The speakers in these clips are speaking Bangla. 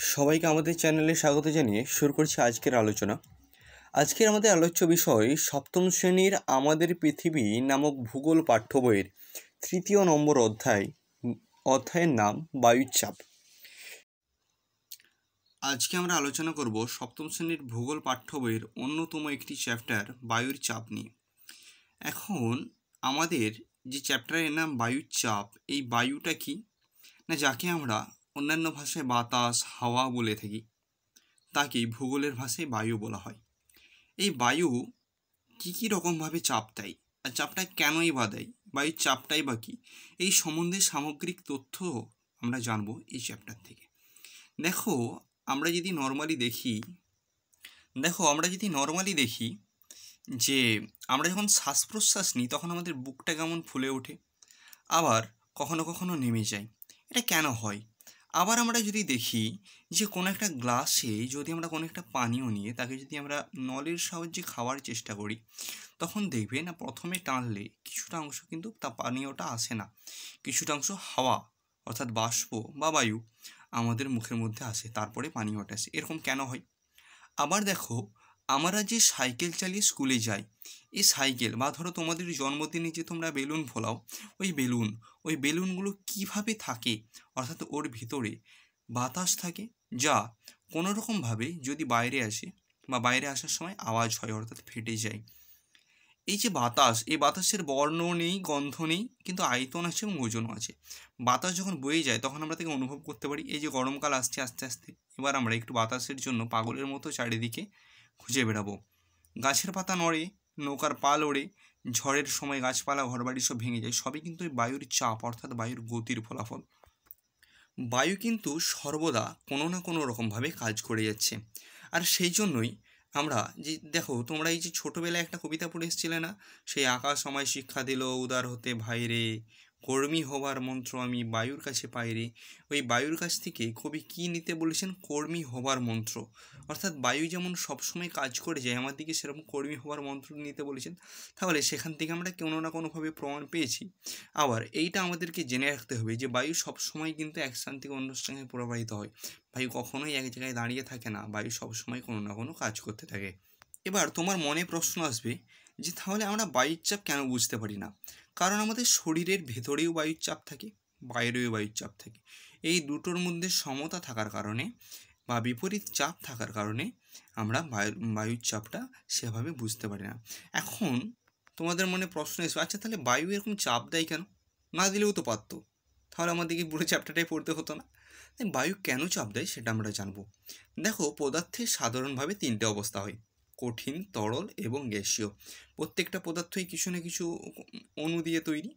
সবাইকে আমাদের চ্যানেলে স্বাগত জানিয়ে শুরু করছি আজকের আলোচনা। আজকের আমাদের আলোচ্য বিষয় সপ্তম শ্রেণীর আমাদের পৃথিবী নামক ভূগোল পাঠ্য বইয়ের 3য় নম্বর অধ্যায়ের নাম বায়ুচাপ। আজকে আমরা আলোচনা করব সপ্তম শ্রেণীর ভূগোল পাঠ্য বইয়ের অন্যতম একটি চ্যাপ্টার বায়ুর চাপ নিয়ে। এখন আমাদের যে চ্যাপ্টারের নাম বায়ুর চাপ, এই বায়ুটা কি না, যাকে আমরা অন্যান্য ভাষায় বাতাস, হাওয়া বলে থাকি, তাকেই ভূগোলের ভাষায় বায়ু বলা হয়। এই বায়ু কী রকমভাবে চাপ দেয় আর চাপটা কেনই বা দেয়, বায়ুর চাপটাই বা কী, এই সম্বন্ধে সামগ্রিক তথ্য আমরা জানবো এই চ্যাপ্টার থেকে। আমরা যদি নর্মালি দেখি যে আমরা যখন শ্বাস প্রশ্বাস নিই তখন আমাদের বুকটা কেমন ফুলে ওঠে, আবার কখনো কখনো নেমে যায়। এটা কেন হয়? আবার আমরা যদি দেখি যে কোনো একটা গ্লাসে যদি আমরা কোনো একটা পানীয় নিয়ে তাকে যদি আমরা নলের সাহায্যে খাওয়ার চেষ্টা করি, তখন দেখবে না প্রথমে টানলে কিছুটা অংশ কিন্তু তা পানীয়টা আসে না, কিছুটা অংশ হাওয়া অর্থাৎ বাষ্প বা বায়ু আমাদের মুখের মধ্যে আসে, তারপরে পানীয়টা আসে। এরকম কেন হয়? আবার দেখো, আমরা যে সাইকেল চালিয়ে স্কুলে যাই, এই সাইকেল বা ধরো তোমাদের জন্মদিনে যে তোমরা বেলুন ফোলাও, ওই বেলুনগুলো কিভাবে থাকে, অর্থাৎ ওর ভিতরে বাতাস থাকে, যা কোনো রকমভাবে যদি বাইরে আসে বা বাইরে আসার সময় আওয়াজ হয়, অর্থাৎ ফেটে যায়। এই যে বাতাস, এই বাতাসের বর্ণ নেই, গন্ধ নেই, কিন্তু আয়তন আছে এবং ওজনও আছে। বাতাস যখন বয়ে যায় তখন আমরা তাকে অনুভব করতে পারি। এই যে গরমকাল আসছে আস্তে আস্তে, এবার আমরা একটু বাতাসের জন্য পাগলের মতো চারিদিকে খুঁজে বেড়াবো। গাছের পাতা নড়ে, নৌকার পাল ওড়ে, ঝড়ের সময় গাছপালা ঘরবাড়ি সব ভেঙে যায়, সবই কিন্তু এই বায়ুর চাপ অর্থাৎ বায়ুর গতির ফলাফল। বায়ু কিন্তু সর্বদা কোনো না কোনো রকমভাবে কাজ করে যাচ্ছে। আর সেই জন্যই আমরা যে দেখো, তোমরা এই যে ছোটোবেলায় একটা কবিতা পড়ে এসেছিলে না, সেই আকাশ আমায় শিক্ষা দিল উদার হতে ভাই রে, কর্মী হবার মন্ত্র আমি বায়ুর কাছে পাই রে। ওই বায়ুর কাছ থেকে কবি কী নিতে বলেছেন? কর্মী হবার মন্ত্র। অর্থাৎ বায়ু যেমন সবসময় কাজ করে যায় আমার দিকে, সেরকম কর্মী হবার মন্ত্র নিতে বলেছেন। তাহলে সেখান থেকে আমরা কোনো না কোনোভাবে প্রমাণ পেয়েছি। আবার এইটা আমাদেরকে জেনে রাখতে হবে যে বায়ু সবসময় কিন্তু এক স্থান থেকে অন্য স্থানে প্রবাহিত হয়। বায়ু কখনোই এক জায়গায় দাঁড়িয়ে থাকে না, বায়ু সবসময় কোনো না কোনো কাজ করতে থাকে। এবার তোমার মনে প্রশ্ন আসবে যে তাহলে আমরা বায়ুর চাপ কেন বুঝতে পারি না? কারণ আমাদের শরীরের ভেতরেও বায়ুর চাপ থাকে, বাইরেও বায়ুর চাপ থাকে। এই দুটোর মধ্যে সমতা থাকার কারণে বা বিপরীত চাপ থাকার কারণে আমরা বায়ুর চাপটা সেভাবে বুঝতে পারি না। এখন তোমাদের মনে প্রশ্ন এসে, আচ্ছা তাহলে বায়ু এরকম চাপ দেয় কেন? না দিলেও তো পারতো, তাহলে আমাদেরকে পুরো চ্যাপ্টারটাই পড়তে হতো না। বায়ু কেন চাপ দেয় সেটা আমরা জানবো। দেখো, পদার্থের সাধারণভাবে 3টে অবস্থা হয়: কঠিন, তরল এবং গ্যাসীয়। প্রত্যেকটা পদার্থই কিছু না কিছু অণু দিয়ে তৈরি।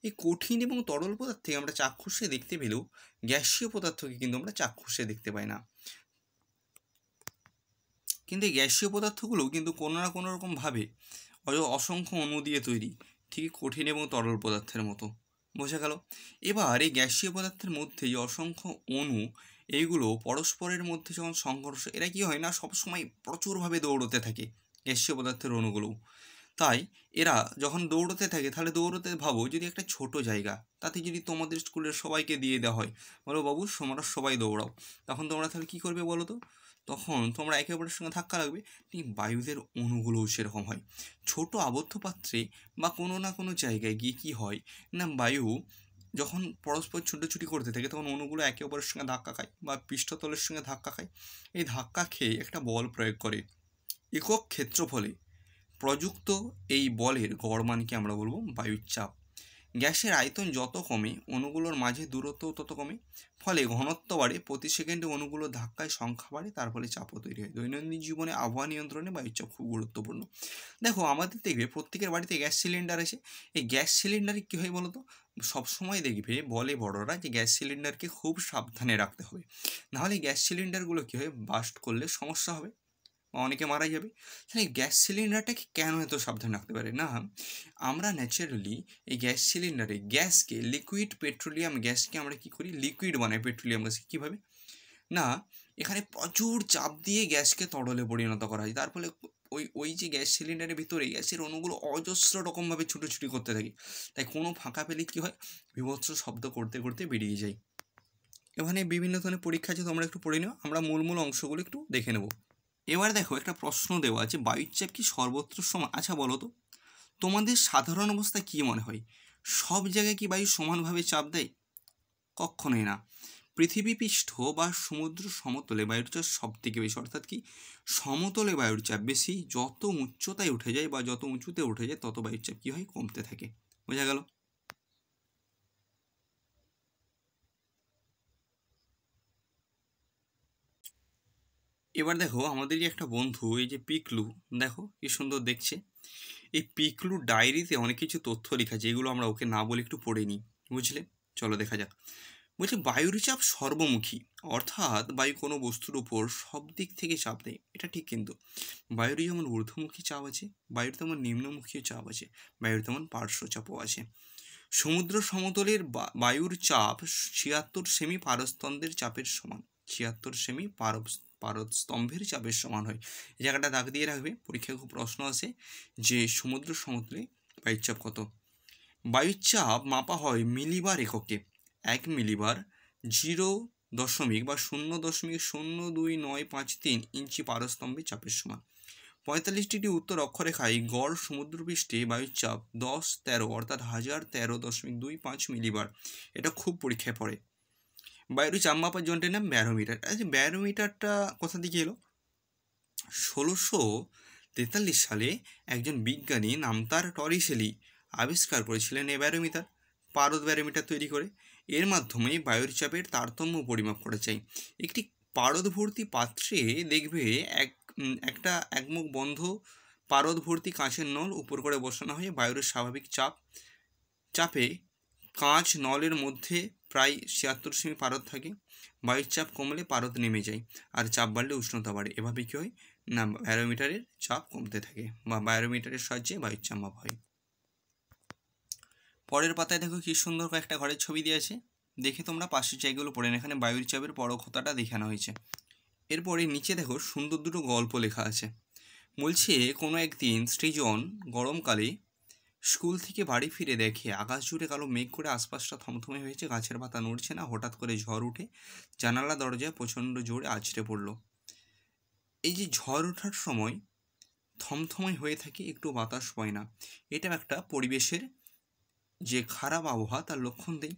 এই কঠিন এবং তরল পদার্থকে আমরা চাক্ষুষে দেখতে পেলেও গ্যাসীয় পদার্থকে কিন্তু আমরা চাক্ষুষে দেখতে পাই না। কিন্তু এই গ্যাসীয় পদার্থগুলোও কিন্তু কোনো না কোনো রকমভাবে অসংখ্য অণু দিয়ে তৈরি, ঠিক কঠিন এবং তরল পদার্থের মতো। বোঝা গেল? এবার এই গ্যাসীয় পদার্থের মধ্যে যে অসংখ্য অণু, এইগুলো পরস্পরের মধ্যে যখন সংঘর্ষ, এরা কি হয় না সবসময় প্রচুরভাবে দৌড়তে থাকে, গ্যাসীয় পদার্থের অণুগুলো। তাই এরা যখন দৌড়তে থাকে, তাহলে দৌড়তে ভাবো যদি একটা ছোট জায়গা, তাতে যদি তোমাদের স্কুলের সবাইকে দিয়ে দেওয়া হয়, বলো বাবু তোমরা সবাই দৌড়াও, তখন তোমরা তাহলে কী করবে বলো তো? তখন তোমরা একে অপরের সঙ্গে ধাক্কা লাগবে। ঠিক বায়ুদের অণুগুলোও সেরকম হয়। ছোট আবদ্ধ পাত্রে বা কোনো না কোনো জায়গায় গিয়ে কী হয় না, বায়ু যখন পরস্পর ছুটোছুটি করতে থাকে তখন অণুগুলো একে অপরের সঙ্গে ধাক্কা খায় বা পৃষ্ঠতলের সঙ্গে ধাক্কা খায়। এই ধাক্কা খেয়ে একটা বল প্রয়োগ করে একক ক্ষেত্রফলে প্রযুক্ত। এই বলের গড় মানকে আমরা বলবো বায়ুর চাপ। গ্যাসের আয়তন যত কমে অণুগুলোর মাঝে দূরত্বও তত কমে, ফলে ঘনত্ব বাড়ে, প্রতি সেকেন্ডে অণুগুলোর ধাক্কায় সংখ্যা বাড়ে, তার ফলে চাপও তৈরি হয়। দৈনন্দিন জীবনে আবহাওয়া নিয়ন্ত্রণে বায়ুর চাপ খুব গুরুত্বপূর্ণ। দেখো, আমাদের দেখবে প্রত্যেকের বাড়িতে গ্যাস সিলিন্ডার আছে। এই গ্যাস সিলিন্ডারে কী হয় বলো তো? সবসময় দেখবে বলে বড়রা যে গ্যাস সিলিন্ডারকে খুব সাবধানে রাখতে হবে, নাহলে গ্যাস সিলিন্ডারগুলো কী হয়, বাস্ট করলে সমস্যা হবে, অনেকে মারা যাবে। তাহলে গ্যাস সিলিন্ডারটাকে কেন এত সাবধান রাখতে পারে না? আমরা ন্যাচারালি এই গ্যাস সিলিন্ডারে গ্যাসকে, লিকুইড পেট্রোলিয়াম গ্যাসকে আমরা কী করি, লিকুইড বানাই পেট্রোলিয়াম গ্যাসকে। কীভাবে না, এখানে প্রচুর চাপ দিয়ে গ্যাসকে তরলে পরিণত করা হয়, তার ফলে ওই যে গ্যাস সিলিন্ডারের ভিতরে গ্যাসের অণুগুলো অজস্র রকমভাবে ছুটোছুটি করতে থাকে। তাই কোনো ফাঁকা পেলে কী হয়, বীভৎস শব্দ করতে করতে বেরিয়ে যায়। এখানে বিভিন্ন ধরনের পরীক্ষা আছে, তোমরা একটু পড়ে নিও, আমরা মূল মূল অংশগুলো একটু দেখে নেব। এবার দেখো একটা প্রশ্ন দেওয়া আছে, বায়ুর চাপ কি সর্বত্র সমান? আচ্ছা বলো তো, তোমাদের সাধারণ অবস্থায় কী মনে হয়, সব জায়গায় কি বায়ু সমানভাবে চাপ দেয়? কখনোই না। পৃথিবী পৃষ্ঠ বা সমুদ্র সমতলে বায়ুর চাপ সব থেকে বেশি, অর্থাৎ কি সমতলে বায়ুর চাপ বেশি, যত উচ্চতায় উঠে যায় বা যত উঁচুতে উঠে যায় তত বায়ুর চাপ কী হয়, কমতে থাকে। বোঝা গেল? এবার দেখো আমাদের যে একটা বন্ধু, এই যে পিকলু, দেখো কি সুন্দর দেখছে। এই পিকলু ডায়েরিতে অনেক কিছু তথ্য লেখা, যেগুলো আমরা ওকে না বলে একটু পড়ে নিই, বুঝলে? চলো দেখা যাক। বলছে বায়ুর চাপ সর্বমুখী, অর্থাৎ বায়ু কোনো বস্তুর উপর সব দিক থেকে চাপ দেয়, এটা ঠিক। কিন্তু বায়ুর যেমন ঊর্ধ্বমুখী চাপ আছে, বায়ুর তেমন নিম্নমুখী চাপ আছে, বায়ুর তেমন পার্শ্ব চাপও আছে। সমুদ্র সমতলের বায়ুর চাপ ৭৬ সেমি পারস্তম্ভের চাপের সমান। ৭৬ সেমি পারস্তম্ভের চাপের সমান হয়। এই জায়গাটা দাগ দিয়ে রাখবে, পরীক্ষায় খুব প্রশ্ন আসে যে সমুদ্র সমতলে বায়ুর চাপ কত। বায়ুর চাপ মাপা হয় মিলিবার এককে। ১ মিলিবার 0.বা ০.০২৯৫৩ ইঞ্চি পারস্তম্ভের চাপের সমান। ৪৫ ডিগ্রি উত্তর অক্ষরেখায় গড় সমুদ্রপৃষ্ঠে বায়ুর চাপ ১০-১৩ অর্থাৎ ১০১৩.২৫ মিলিবার। এটা খুব পরীক্ষায় পড়ে। বায়ুর চাপ মাপার যন্ত্রের নাম ব্যারোমিটার। আচ্ছা ব্যারোমিটারটা কোথা থেকে এলো? ১৬৪৩ সালে একজন বিজ্ঞানী নামতার টরিসেলি আবিষ্কার করেছিলেন এই ব্যারোমিটার, পারদ ব্যারোমিটার তৈরি করে। এর মাধ্যমে বায়ুর চাপের তারতম্য পরিমাপ করা যায়। একটি পারদ ভর্তি পাত্রে দেখবে একটা একমুখ বন্ধ পারদ ভর্তি কাঁচের নল উপর করে বসানো হয়। বায়ুর স্বাভাবিক চাপে কাঁচ নলের মধ্যে প্রায় ৭৬ সেমি পারদ থাকে। বায়ুর চাপ কমলে পারদ নেমে যায়, আর চাপ বাড়লে উষ্ণতা বাড়ে। এভাবে কী হয় না, ব্যারোমিটারের চাপ কমতে থাকে বা ব্যারোমিটারের সাহায্যে বায়ুর চাপ মাপা হয়। পরের পাতায় দেখো কি সুন্দর একটা ঘরের ছবি দিয়ে আছে, দেখে তোমরা পাশের জায়গাগুলো পড়ে না, এখানে বায়ুর চাপের পরোক্ষতাটা দেখানো হয়েছে। এরপরে নিচে দেখো সুন্দর দুটো গল্প লেখা আছে। বলছে কোনো একদিন সৃজন গরমকালে স্কুল থেকে বাড়ি ফিরে দেখে আকাশ জুড়ে কালো মেঘ করে আশপাশটা থমথমে হয়েছে, গাছের পাতা নড়ছে না। হঠাৎ করে ঝড় উঠে জানালা দরজায় প্রচণ্ড জোরে আছড়ে পড়ল। এই যে ঝড় ওঠার সময় থমথমে হয়ে থাকে, একটু বাতাস পায় না, এটা একটা পরিবেশের যে খারাপ আবহাওয়া তার লক্ষণ দেয়।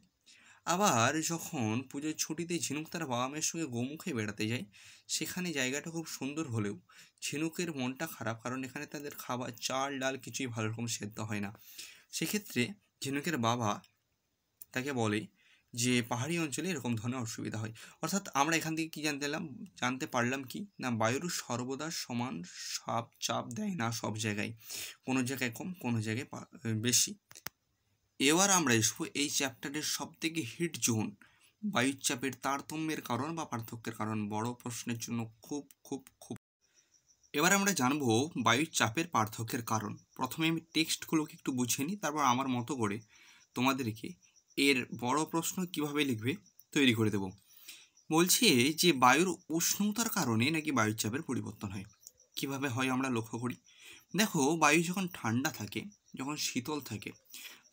আবার যখন পুজোর ছুটিতে ঝিনুক তার বাবা মায়ের সঙ্গে গোমুখে বেড়াতে যায়, সেখানে জায়গাটা খুব সুন্দর হলেও ঝিনুকের মনটা খারাপ, কারণ এখানে তাদের খাবার চাল ডাল কিছুই ভালো রকম সেদ্ধ হয় না। সেক্ষেত্রে ঝিনুকের বাবা তাকে বলে যে পাহাড়ি অঞ্চলে এরকম ধরনের অসুবিধা হয়। অর্থাৎ আমরা এখান থেকে কী জানতে পারলাম কি না, বায়ুর সর্বদা সমান চাপ দেয় না সব জায়গায়, কোনো জায়গায় কম, কোনো জায়গায় বেশি। এবার আমরা এসবো এই চ্যাপ্টারের সব থেকে হিট জোন, বায়ুর চাপের তারতম্যের কারণ বা পার্থক্যের কারণ। বড় প্রশ্নের জন্য খুব খুব খুব। এবার আমরা জানবো বায়ুর চাপের পার্থক্যের কারণ। প্রথমে আমি টেক্সটগুলোকে একটু বুঝে নিই, তারপর আমার মতো করে তোমাদেরকে এর বড় প্রশ্ন কিভাবে লিখবে তৈরি করে দেব। বলছে যে বায়ুর উষ্ণতার কারণে নাকি বায়ুর চাপের পরিবর্তন হয়। কিভাবে হয় আমরা লক্ষ্য করি। দেখো বায়ু যখন ঠান্ডা থাকে, যখন শীতল থাকে,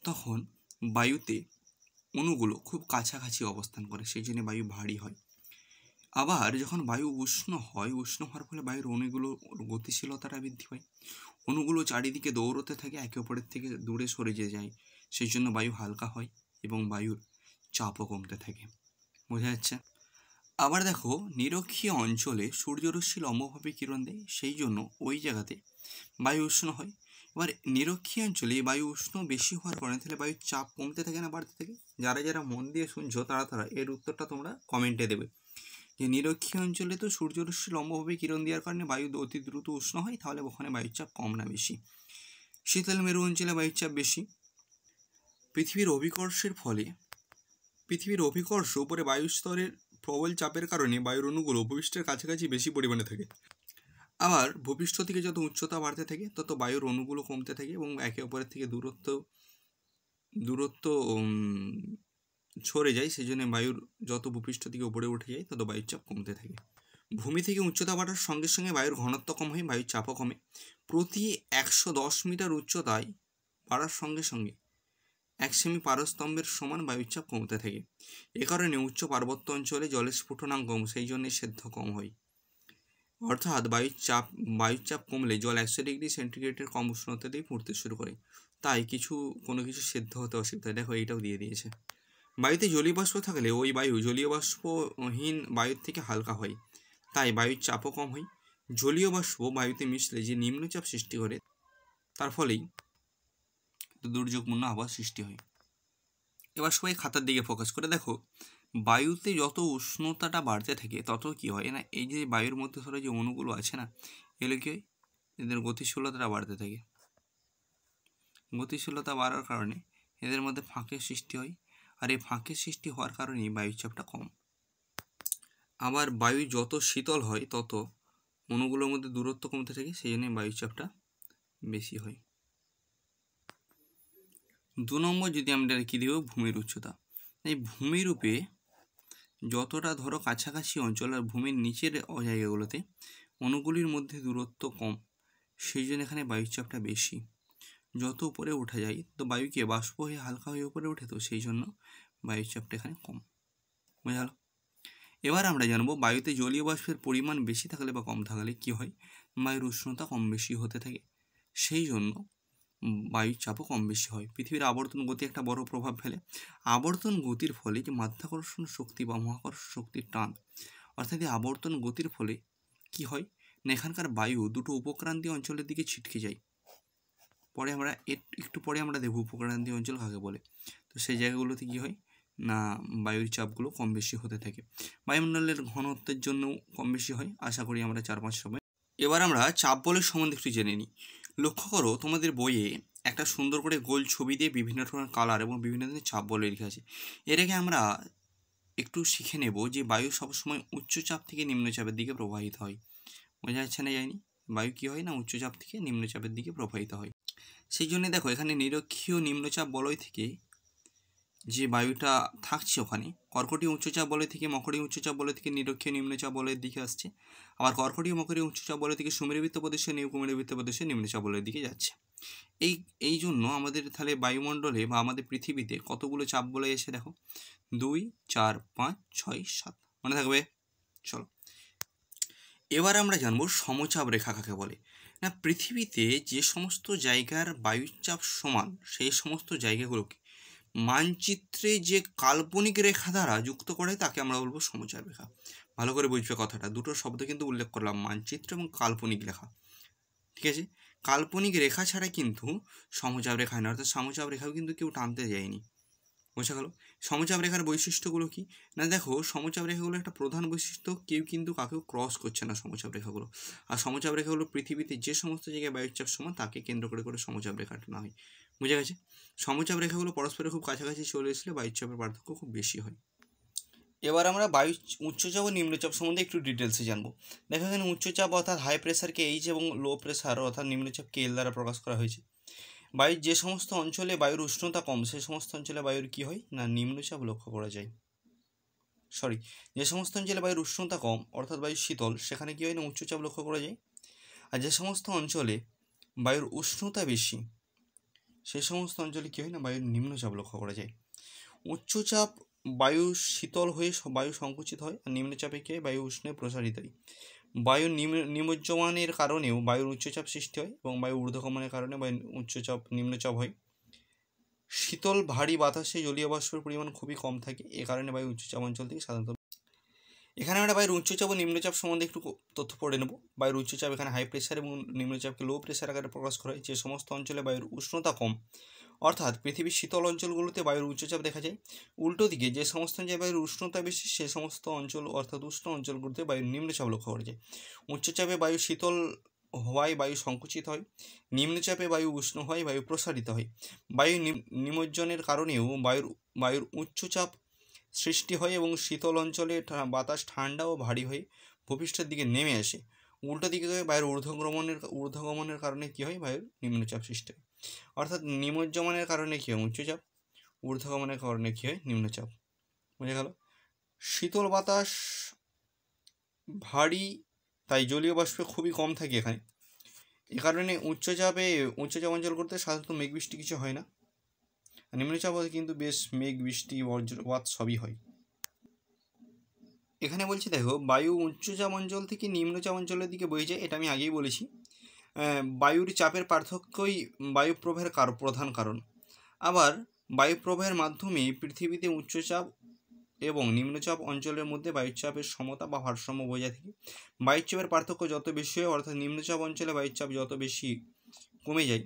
তখন বায়ুতে অণুগুলো খুব কাছাকাছি অবস্থান করে, সেই জন্য বায়ু ভারী হয়। আবার যখন বায়ু উষ্ণ হয়, উষ্ণ হওয়ার ফলে বায়ুর অণুগুলোর গতিশীলতাটা বৃদ্ধি পায়। অণুগুলো চারিদিকে দৌড়তে থাকে, একে অপরের থেকে দূরে সরে যায়, সেই জন্য বায়ু হালকা হয় এবং বায়ুর চাপও কমতে থাকে। বোঝা যাচ্ছে? আবার দেখো নিরক্ষীয় অঞ্চলে সূর্যরশ্মি লম্বভাবে কিরণ দেয়, সেই জন্য ওই জায়গাতে বায়ু উষ্ণ হয়। এবার নিরক্ষীয় অঞ্চলে বায়ু উষ্ণ বেশি হওয়ার কারণে তাহলে বায়ুর চাপ কমতে থাকে না বাড়তে থাকে। যারা যারা মন দিয়ে শুনছো তারা এর উত্তরটা তোমরা কমেন্টে দেবে যে নিরক্ষীয় অঞ্চলে তো সূর্যরশ্মি লম্বভাবে কিরণ দেওয়ার কারণে বায়ু অতি দ্রুত উষ্ণ হয়, তাহলে ওখানে বায়ুর চাপ কম না বেশি। শীতল মেরু অঞ্চলে বায়ুর চাপ বেশি। পৃথিবীর অভিকর্ষ উপরে বায়ুস্তরের প্রবল চাপের কারণে বায়ুর অণুগুলো ভূপৃষ্ঠের কাছাকাছি বেশি পরিমাণে থাকে। আবার ভূপৃষ্ঠ থেকে যত উচ্চতা বাড়তে থাকে তত বায়ুর অণুগুলো কমতে থাকে এবং একে অপরের থেকে দূরত্ব সরে যায়, সেই জন্য বায়ুর যত ভূপৃষ্ঠ থেকে উপরে উঠে যায় তত বায়ুর চাপ কমতে থাকে। ভূমি থেকে উচ্চতা বাড়ার সঙ্গে সঙ্গে বায়ুর ঘনত্ব কম হয়, বায়ুর চাপও কমে। প্রতি ১১০ মিটার উচ্চতায় বাড়ার সঙ্গে সঙ্গে 1 সেমি পারস্তম্ভের সমান বায়ুর চাপ কমতে থাকে। এ কারণে উচ্চ পার্বত্য অঞ্চলে জলের স্ফুটনাঙ্ক কম, সেই জন্য সেদ্ধ কম হয়। অর্থাৎ বায়ুর চাপ কমলে জল 100°C কম উষ্ণতাতেই ফুটতে শুরু করে, তাই কোনো কিছু সেদ্ধ হতে অসুবিধা হয়। দেখো এইটাও দিয়ে দিয়েছে। বায়ুতে জলীয় বাষ্প থাকলে ওই বায়ু জলীয় বাষ্পহীন বায়ুর থেকে হালকা হয়, তাই বায়ুর চাপও কম হয়। জলীয় বাষ্প বায়ুতে মিশলে যে নিম্নচাপ সৃষ্টি করে, তার ফলেই দুর্যোগপূর্ণ আবহাওয়া সৃষ্টি হয়। এবার সবাই খাতার দিকে ফোকাস করে দেখো, বায়ুতে যত উষ্ণতাটা বাড়তে থাকে তত কি হয় না, এই যে বায়ুর মধ্যে ধরো যে অণুগুলো আছে না, এগুলো কি হয়, এদের গতিশীলতাটা বাড়তে থাকে। গতিশীলতা বাড়ার কারণে এদের মধ্যে ফাঁকের সৃষ্টি হয়, আর এই ফাঁকের সৃষ্টি হওয়ার কারণেই বায়ুর চাপটা কম। আবার বায়ু যত শীতল হয় তত অণুগুলোর মধ্যে দূরত্ব কমতে থাকে, সেই জন্য বায়ুর চাপটা বেশি হয়। 2 নম্বর যদি আমরা কি দেব, ভূমির উচ্চতা। এই ভূমিরূপে যতটা ধরো কাছাকাছি অঞ্চল আর ভূমির নিচের জায়গাগুলোতে অণুগুলির মধ্যে দূরত্ব কম, সেই জন্য এখানে বায়ুর চাপটা বেশি। যত উপরে ওঠা যায় তো বায়ুকে বাষ্প হয়ে হালকা হয়ে উপরে ওঠে, তো সেই জন্য বায়ুর চাপটা এখানে কম। বোঝা গেল? এবার আমরা জানবো বায়ুতে জলীয় বাষ্পের পরিমাণ বেশি থাকলে বা কম থাকলে কি হয়, বায়ুর উষ্ণতা কম বেশি হতে থাকে, সেই জন্য বায়ুর চাপও কম বেশি হয়। পৃথিবীর আবর্তন গতি একটা বড় প্রভাব ফেলে। আবর্তন গতির ফলে যে মাধ্যাকর্ষণ শক্তি বা মহাকর্ষণ শক্তির টান, অর্থাৎ এই আবর্তন গতির ফলে কি হয় না, এখানকার বায়ু দুটো উপক্রান্তীয় অঞ্চলের দিকে ছিটকে যায়। একটু পরে আমরা দেখব উপক্রান্তীয় অঞ্চল কাকে বলে। তো সেই জায়গাগুলোতে কি হয় না, বায়ুর চাপগুলো কম বেশি হতে থাকে। বায়ুমণ্ডলের ঘনত্বের জন্য কম বেশি হয়, আশা করি আমরা 4-5 সময়। এবার আমরা চাপ বলের সম্বন্ধে একটু জেনে নিই। লক্ষ্য করো, তোমাদের বইয়ে একটা সুন্দর করে গোল ছবি দিয়ে বিভিন্ন ধরনের কালার এবং বিভিন্ন ধরনের চাপ বলে লেখা আছে। এর আগে আমরা একটু শিখে নেব যে বায়ু সবসময় উচ্চচাপ থেকে নিম্নচাপের দিকে প্রবাহিত হয়। বোঝা যাচ্ছে না? যায়নি? বায়ু কী হয় না, উচ্চচাপ থেকে নিম্নচাপের দিকে প্রবাহিত হয়। সেই জন্য দেখো এখানে নিরক্ষীয় নিম্নচাপ বলয় থেকে যে বায়ুটা থাকছে, ওখানে কর্কটীয় উচ্চচাপ বলয় থেকে মকরীয় উচ্চচাপ বলয় থেকে নিরক্ষীয় নিম্নচাপ বলয়ের দিকে আসছে, আবার কর্কটীয় মকরীয় উচ্চচাপ বলয় থেকে সুমেরুবৃত্ত প্রদেশে নিউকুমেরুবৃত্ত প্রদেশে নিম্নচাপ বলয়ের দিকে যাচ্ছে। এই জন্য আমাদের তাহলে বায়ুমণ্ডলে বা আমাদের পৃথিবীতে কতগুলো চাপ বলয় এসে দেখো, 2, 4, 5, 6, 7, মনে থাকবে? চলো এবার আমরা জানবো সমচাপ রেখা কাকে বলে। না, পৃথিবীতে যে সমস্ত জায়গার বায়ুর চাপ সমান সেই সমস্ত জায়গাগুলোকে মানচিত্রে যে কাল্পনিক রেখা দ্বারা যুক্ত করে তাকে আমরা বলবো সমচাপ রেখা। ভালো করে বুঝবে কথাটা, দুটো শব্দ কিন্তু উল্লেখ করলাম, মানচিত্র এবং কাল্পনিক রেখা। ঠিক আছে? কাল্পনিক রেখা ছাড়া কিন্তু সমচাপ রেখা হয় না, অর্থাৎ সমচাপ রেখাও কিন্তু কেউ টানতে যায়নি। বোঝা গেল? সমচাপ রেখার বৈশিষ্ট্যগুলো কি না, দেখো সমচাপ রেখাগুলো একটা প্রধান বৈশিষ্ট্য, কেউ কিন্তু কাকেও ক্রস করছে না সমচাপ রেখাগুলো। আর সমচাপ রেখাগুলো পৃথিবীতে যে সমস্ত জায়গায় বায়ুর চাপ সমান তাকে কেন্দ্র করে করে সমচাপ রেখা টানা হয়। বুঝা গেছে? সমচাপ রেখাগুলো পরস্পরের খুব কাছাকাছি চলে আসলে বায়ুর চাপের পার্থক্য খুব বেশি হয়। এবার আমরা বায়ু উচ্চচাপ ও নিম্নচাপ সম্বন্ধে একটু ডিটেলসে জানবো। দেখো এখানে উচ্চচাপ অর্থাৎ হাই প্রেসারকে এইচ এবং লো প্রেসার অর্থাৎ নিম্নচাপকে এল দ্বারা প্রকাশ করা হয়েছে। বায়ুর যে সমস্ত অঞ্চলে বায়ুর উষ্ণতা কম সেই সমস্ত অঞ্চলে বায়ুর কী হয় না, নিম্নচাপ লক্ষ্য করা যায়। যে সমস্ত অঞ্চলে বায়ুর উষ্ণতা কম অর্থাৎ বায়ু শীতল, সেখানে কী হয় না, উচ্চচাপ লক্ষ্য করা যায়। আর যে সমস্ত অঞ্চলে বায়ুর উষ্ণতা বেশি সেই সমস্ত অঞ্চলে কী হয় না, বায়ুর নিম্নচাপ লক্ষ্য করা যায়। উচ্চচাপ বায়ু শীতল হয়ে বায়ু সংকুচিত হয়, আর নিম্নচাপে কী হয়, বায়ু উষ্ণে প্রসারিত হয়। বায়ুর নিমজ্জমানের কারণেও বায়ুর উচ্চচাপ সৃষ্টি হয় এবং বায়ু ঊর্ধ্বগমনের কারণে বায়ু নিম্নচাপ হয়। শীতল ভারী বাতাসে জলীয় বাষ্পের পরিমাণ খুবই কম থাকে, এ কারণে বায়ু উচ্চচাপ অঞ্চল থেকে সাধারণত। এখানে আমরা বায়ুর উচ্চচাপ ও নিম্নচাপ সম্বন্ধে একটু তথ্য পড়ে নেব। বায়ুর উচ্চচাপ এখানে হাই প্রেসার এবং নিম্নচাপকে লো প্রেসার আকারে প্রকাশ করা হয়। যে সমস্ত অঞ্চলে বায়ুর উষ্ণতা কম অর্থাৎ পৃথিবীর শীতল অঞ্চলগুলোতে বায়ুর উচ্চচাপ দেখা যায়। উল্টো দিকে যে সমস্ত অঞ্চলে বায়ুর উষ্ণতা বেশি সে সমস্ত অঞ্চল অর্থাৎ উষ্ণ অঞ্চলগুলোতে বায়ুর নিম্নচাপ লক্ষ্য করা যায়। উচ্চচাপে বায়ু শীতল হওয়ায় বায়ু সংকুচিত হয়, নিম্নচাপে বায়ু উষ্ণ হয়, বায়ু প্রসারিত হয়। বায়ু নিমজ্জনের কারণেও বায়ুর উচ্চচাপ সৃষ্টি হয় এবং শীতল অঞ্চলে বাতাস ঠান্ডা ও ভারী হয়ে ভূপৃষ্ঠের দিকে নেমে আসে। উল্টো দিকে বায়ুর ঊর্ধ্বগমনের কারণে কী হয়, বায়ুর নিম্নচাপ সৃষ্টি হয়। অর্থাৎ নিমজ্জমানের কারণে কী হয় উচ্চচাপ, ঊর্ধ্বগমনের কারণে কী হয় নিম্নচাপ। বুঝে গেল? শীতল বাতাস ভারী, তাই জলীয় বাষ্প খুবই কম থাকে এখানে। এ কারণে উচ্চচাপ অঞ্চলগুলোতে সাধারণত মেঘ বৃষ্টি কিছু হয় না। নিম্নচাপ কিন্তু বেশ মেঘ, বৃষ্টি, বজ্রপাত সবই হয়। এখানে বলছি দেখো, বায়ু উচ্চচাপ অঞ্চল থেকে নিম্নচাপ অঞ্চলের দিকে বয়ে যায়, এটা আমি আগেই বলেছি। বায়ুর চাপের পার্থক্যই বায়ুপ্রবাহের প্রধান কারণ। আবার বায়ুপ্রবাহের মাধ্যমে পৃথিবীতে উচ্চচাপ এবং নিম্নচাপ অঞ্চলের মধ্যে বায়ুচাপের সমতা বা ভারসাম্য বজায় থাকে। বায়ুচাপের পার্থক্য যত বেশি হয়, অর্থাৎ নিম্নচাপ অঞ্চলে বায়ুচাপ যত বেশি কমে যায়,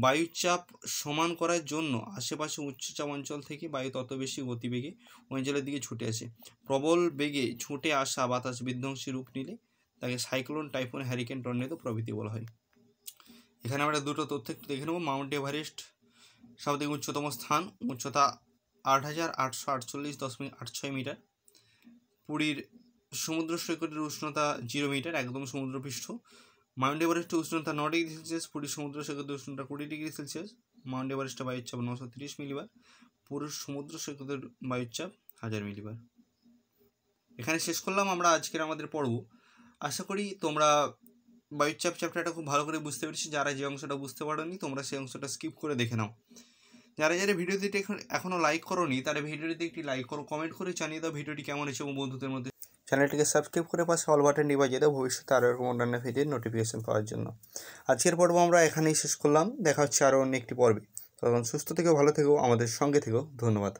বায়ুচাপ সমান করার জন্য আশেপাশে উচ্চচাপ অঞ্চল থেকে বায়ু তত বেশি গতিবেগে অঞ্চলের দিকে ছুটে আসে। প্রবল বেগে ছুটে আসা বাতাস বিধ্বংসী রূপ নিলে তাকে সাইক্লোন, টাইফুন, হ্যারিকেন, টর্নেডো প্রভৃতি বলা হয়। এখানে আমরা দুটো তথ্য একটু দেখে নেব। মাউন্ট এভারেস্ট সবথেকে উচ্চতম স্থান, উচ্চতা 8,848.86 মিটার। পুরীর সমুদ্র সৈকতের উষ্ণতা 0 মিটার, একদম সমুদ্রপৃষ্ঠ। মাউন্ট এভারেস্টের উষ্ণতা 9 ডিগ্রি সেলসিয়াস, পুরীর সমুদ্র সৈকতের উষ্ণতা 20 ডিগ্রি সেলসিয়াস। মাউন্ট এভারেস্টের বায়ুচাপ 930 মিলিবার, পুরীর সমুদ্র সৈকতের বায়ুচাপ 1000 মিলিবার। এখানে শেষ করলাম আমরা আজকের আমাদের পর্ব। আশা করি তোমরা বায়ুচাপ চ্যাপ্টারটা খুব ভালো করে বুঝতে পেরেছি। যারা যে অংশটা বুঝতে পারোনি তোমরা সেই অংশটা স্কিপ করে দেখে নাও। যারা যারা ভিডিওটি এখনও লাইক করোনি তারা ভিডিওটিতে একটি লাইক করো, কমেন্ট করে জানিয়ে দাও ভিডিওটি কেমন হয়েছে এবং বন্ধুদের মধ্যে চ্যানেলটিকে সাবস্ক্রাইব করে পাশে অল বাটনটি বাজিয়ে দাও ভবিষ্যতে আরও এরকম অন্যান্য ভিডিওর নোটিফিকেশন পাওয়ার জন্য। আজকের পর্ব আমরা এখানেই শেষ করলাম। দেখা হচ্ছে আরও অন্য একটি পর্বে। তখন সুস্থ থেকো, ভালো থেকো, আমাদের সঙ্গে থেকো। ধন্যবাদ।